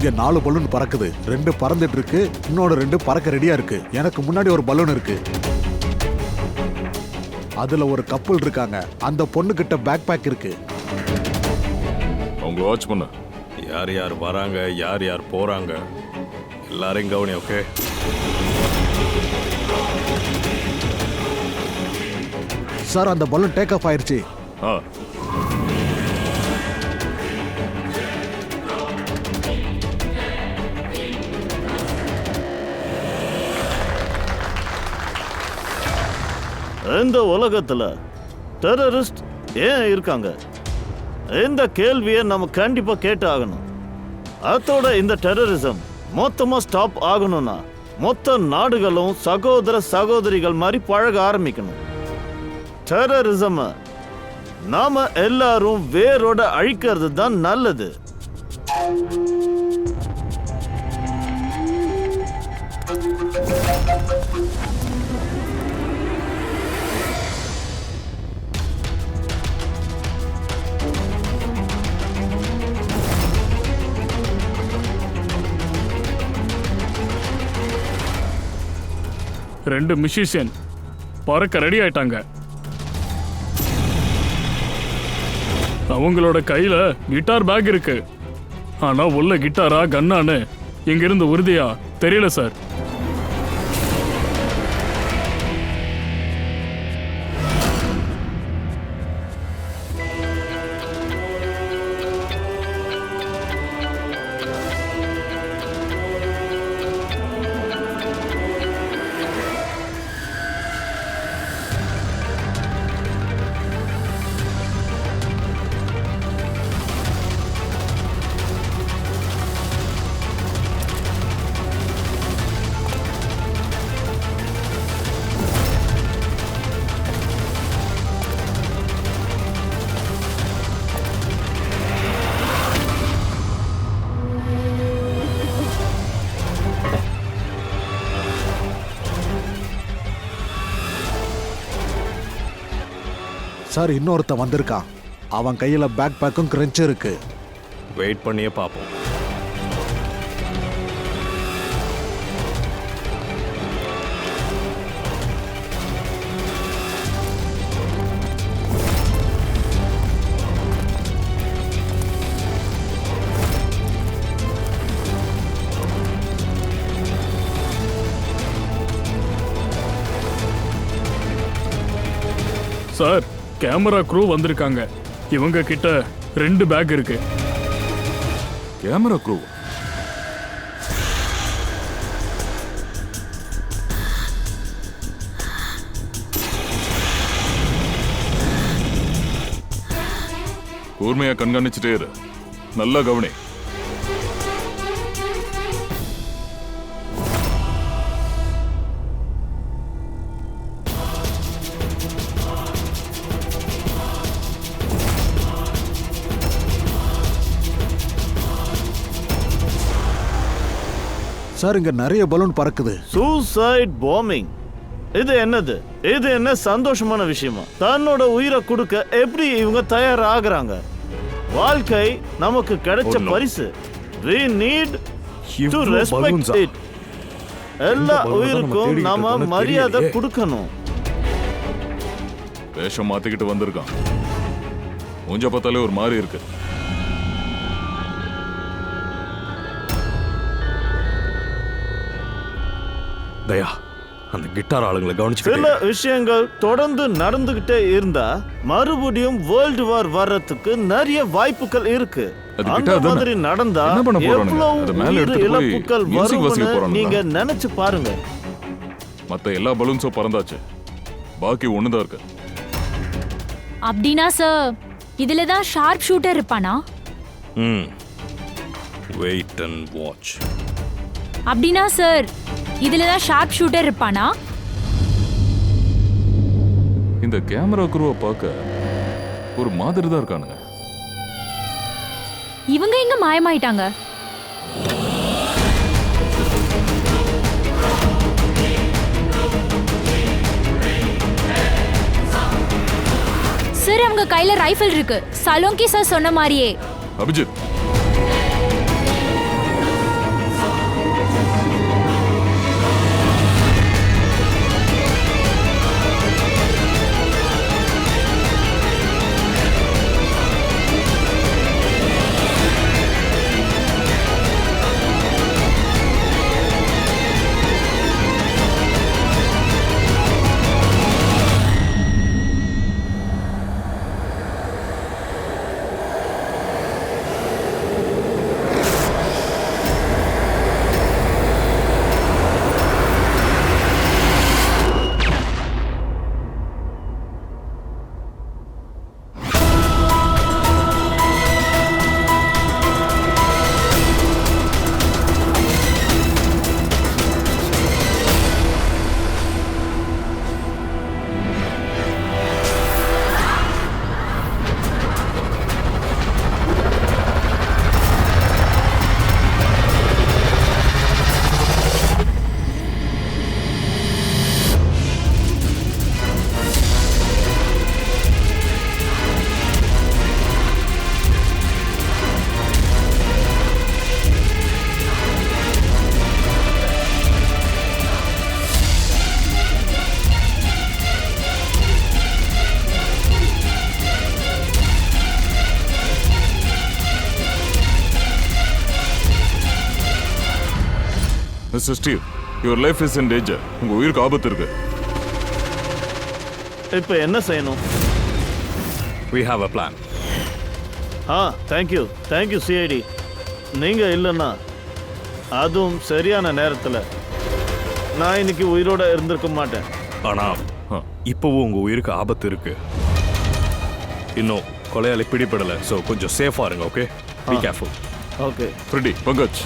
இங்க 4 பலூன் பறக்குது. 2 பறந்துட்டு இருக்கு, இன்னொரு 2 பறக்க ரெடியா இருக்கு. எனக்கு முன்னாடி ஒரு பலூன் இருக்கு. அதுல ஒரு கப்பல் இருக்காங்க. அந்த பொண்ணு கிட்ட பேக் பேக் இருக்கு. அவங்க வாட்ச் பண்ண. யார் யார் வராங்க, யார் யார் போறாங்க, எல்லாரையும் கவனி. ஓகே, சார் அந்த பலூன் டேக் ஆஃப் ஆயிருச்சு. ஆ, இந்த உலகத்துல டெரரிஸ்ட் ஏன் இருக்காங்க? இந்த கேள்வியை நம்ம கண்டிப்பா கேட்டு ஆகணும். அதோட இந்த டெரரிசம் மொத்தமா ஸ்டாப் ஆகணும்னா மொத்த நாடுகளும் சகோதர சகோதரிகள் மாதிரி பழக ஆரம்பிக்கணும். டெரரிசம் நாம எல்லாரும் வேரோட அழிக்கிறது தான் நல்லது. ரெண்டு மியூசிஷியன் பறக்க ரெடி ஆயிட்டாங்க. அவங்களோட கையில கிட்டார் பேக் இருக்கு. ஆனா உள்ள கிட்டாரா கன்னான்னு இங்கிருந்து உறுதியா தெரியல சார். சார் இன்னொருத்த வந்திருக்கான். அவன் கையில பேக் பேக்கும் கிரன்ச் இருக்கு. வெயிட் பண்ணியே பார்ப்போம். சார் கேமரா க்ரூ வந்திருக்காங்க. இவங்க கிட்ட 2 பேக் இருக்கு. Camera crew? கூர்மையா கண்காணிச்சுட்டே இரு. நல்லா கவனி. சார் இங்க நிறைய பலூன் பறக்குது. Suicide bombing. இது என்னது? இது என்ன சந்தோஷமான விஷயமா? தன்னோட உயிரை கொடுக்க எப்படி இவங்க தயாராகிறாங்க? வாழ்க்கை நமக்கு கிடைச்ச பரிசு. We need to respect it. எல்லா உயிருக்கும் நாம மரியாதை கொடுக்கணும். வேஷம் மாத்திக்கிட்டு வந்திருக்கான். மூஞ்ச பார்த்தாலே ஒரு மாதிரி இருக்கு. தயா, அந்த கிட்டார் ஆளுங்களை கவனிச்சு. சில விஷயங்கள் தொடர்ந்து நடந்துகிட்டே இருந்தா மறுபடியும் வேர்ல்டு வார் வர்றதுக்கு நிறைய வாய்ப்புகள் இருக்கு. அந்த மாதிரி நடந்தா எவ்வளவு உயிர் இழப்புகள் வரும்னு நீங்க நினைச்சு பாருங்க. மத்த எல்லா பலூன்ஸும் பறந்தாச்சு. பாக்கி ஒண்ணுதான் இருக்கு. அப்படின்னா சார் இதுல தான் ஷார்ப் ஷூட்டர் இருப்பானா? Wait and watch. அப்படின்னா சார் இதுல தான் ஷார்ப் ஷூட்டர் இருப்பானா? இந்த கேமரா குருவை பார்க்க ஒரு மாதிரி தான் இருக்கானுங்க. இவங்க எங்க மாயமாயிட்டாங்க? சார் அவங்க கையில ரைஃபிள் இருக்கு. சலோங்கி சார் சொன்ன மாதிரியே. Abhijit, mister Steve, your life is in danger. உங்க உயிருக்கு ஆபத்து இருக்கு. இப்போ என்ன செய்யணும்? We have a plan. Thank you CID. நீங்கள் இல்லைன்னா அதுவும் சரியான நேரத்தில் நான் இன்னைக்கு உயிரோட இருந்திருக்க மாட்டேன். ஆனா இப்போவும் உங்க உயிருக்கு ஆபத்து இருக்கு. இன்னும் கொலையாளி பிடிபடல. ஸோ கொஞ்சம் சேஃபா இருங்க. Okay, be careful. Okay Freddy, Pankaj,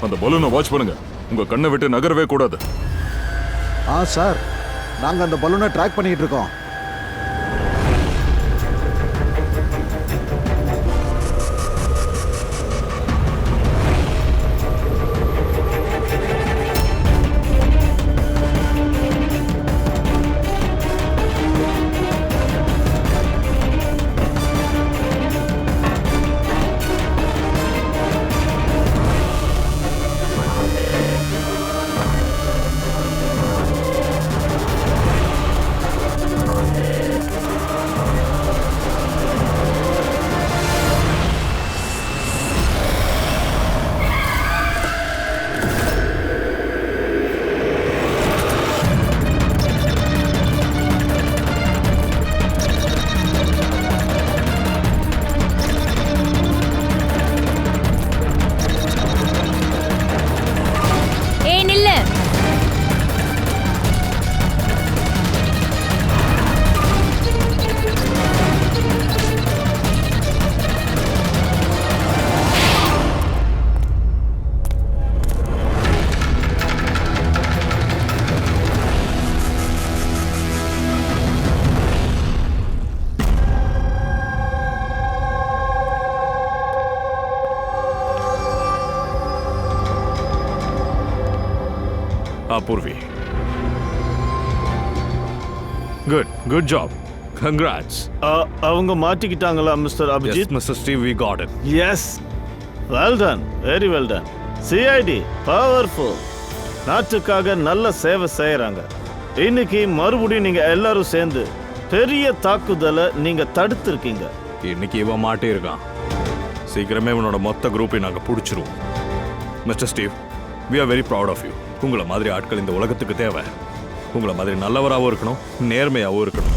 அந்த பலூனை வாட்ச் பண்ணுங்க. உங்க கண்ணை விட்டு நகரவே கூடாது. சார், நாங்கள் அந்த பலூனை ட்ராக் பண்ணிட்டு இருக்கோம். Purvi, good job. கங்க்ராட்ஸ். அவங்க மாட்டிக்கிட்டாங்களா mister Abhijit? Mister Steve, we got it. Yes, well done, very well done. CID powerful. நாட்டுக்காக நல்ல சேவை செய்யறாங்க. இன்னைக்கு மறுபடியும் நீங்க எல்லாரும் சேர்ந்து பெரிய தாக்குதலை நீங்க தடுத்திருக்கீங்க. இன்னைக்கு இவன் மாட்டே இருக்கான். சீக்கிரமே இவனோட மொத்த குரூப்பை நாங்க பிடிச்சிருவோம். Mister Steve, we are very proud of you. உங்களை மாதிரி ஆட்கள் இந்த உலகத்துக்கு தேவை. உங்களை மாதிரி நல்லவராகவும் இருக்கணும், நேர்மையாகவும் இருக்கணும்.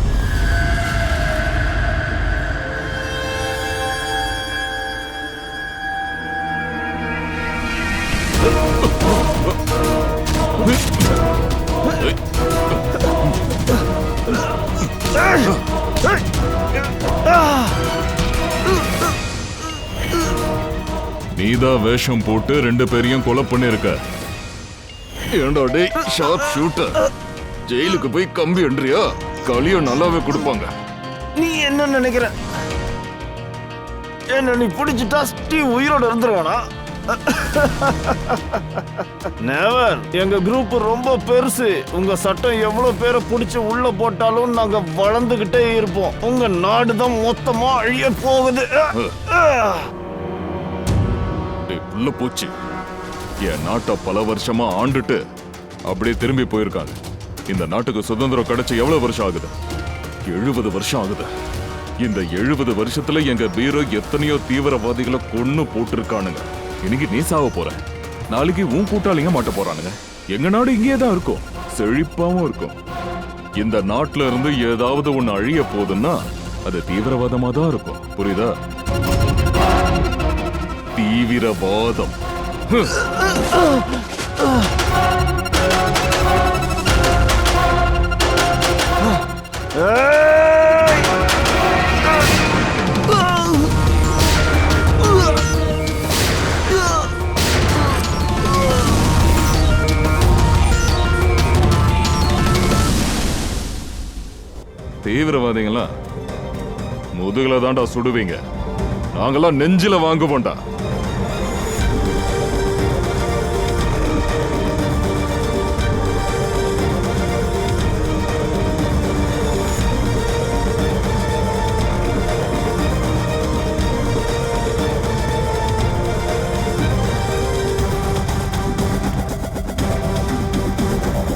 நீதான் வேஷம் போட்டு 2 பேரையும் கொலை பண்ணிருக்க. ஏண்டா டேய் ஷார்ப் ஷூட்டர், ஜெயிலுக்கு போய் கம்பி என்றியா? களியும் நல்லாவே கொடுப்பாங்க. நீ என்ன நினைக்கிற? என்ன நீ பிடிச்சிட்டா ஸ்டீவ் உயிரோட இருந்துருவானா? நெவர். எங்க குரூப் ரொம்ப பெருசு. உங்க சட்டம் எவ்வளவு பேரை பிடிச்சு உள்ள போட்டாலும் நாங்க வளர்ந்துகிட்டே இருப்போம். உங்க நாடு தான் மொத்தமா அழிய போகுது. டேய் புள்ள போச்சு, என் நாட்டை பல வருஷமா ஆண்டுட்டு அப்படியே திரும்பி போயிருக்காங்க. இந்த நாட்டுக்கு சுதந்திரம் கிடைச்சு எவ்வளவு வருஷம் ஆகுது? 70 வருஷம் ஆகுது. இந்த 70 வருஷத்துல எங்க பீரோ எத்தனையோ தீவிரவாதிகளை கொன்னு போட்டிருக்கானுங்க. இன்னைக்கு நீ சாவ போற, நாளைக்கு உன் கூட்டாளிங்க மாட்ட போறானுங்க. எங்க நாடு இங்கே தான் இருக்கும், செழிப்பாவும் இருக்கும். இந்த நாட்டுல இருந்து ஏதாவது ஒண்ணு அழிய போகுதுன்னா அது தீவிரவாதமா தான் இருக்கும். புரியுதா? தீவிரவாதம். தீவிரவாதிகளா முதுகுல தாண்டா சுடுவீங்க, நாங்கெல்லாம் நெஞ்சில வாங்குவோம்டா.